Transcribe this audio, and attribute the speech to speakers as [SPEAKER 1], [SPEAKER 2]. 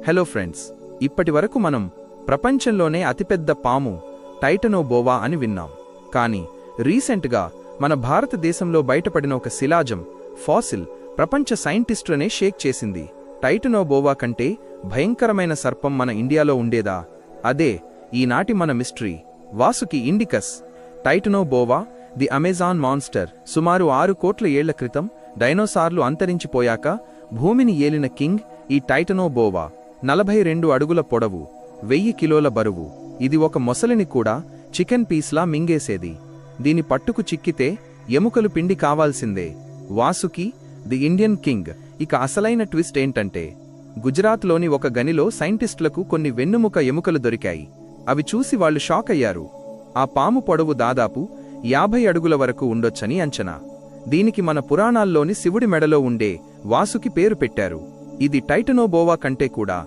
[SPEAKER 1] Hello friends, ఇప్పటి వరకు మనం ప్రపంచంలోనే అతిపెద్ద పాము టైటనోబోవా అని విన్నాం. కానీ రీసెంట్గా మన భారతదేశంలో బయటపడిన ఒక శిలాజం ఫాసిల్ ప్రపంచ సైంటిస్టులనే షేక్ చేసింది. టైటనోబోవా కంటే భయంకరమైన సర్పం మన ఇండియాలో ఉండేదా? అదే ఈనాటి మన mystery, Vasuki indicus. Titanoboa the Amazon monster. సుమారు 6 కోట్ల ఏళ్ల క్రితం డైనోసార్లు అంతరించిపోయాక భూమిని ఏలిన కింగ్ ఈ టైటనోబోవా. 42 అడుగుల పొడవు, 1000 కిలోల బరువు. ఇది ఒక మొసలిని కూడా చికెన్ పీస్లా మింగేసేది. దీని పట్టుకు చిక్కితే ఎముకలు పిండి కావాల్సిందే. Vasuki the Indian king. ఇక అసలైన ట్విస్ట్ ఏంటంటే, గుజరాత్లోని ఒక గనిలో సైంటిస్టులకు కొన్ని వెన్నుముక ఎముకలు దొరికాయి. అవి చూసి వాళ్లు షాక్ అయ్యారు. ఆ పాము పొడవు దాదాపు 50 అడుగుల వరకు ఉండొచ్చని అంచనా. దీనికి మన పురాణాల్లోని శివుడి మెడలో ఉండే వాసుకి పేరు పెట్టారు. ఇది టైటనోబోవా కంటే కూడా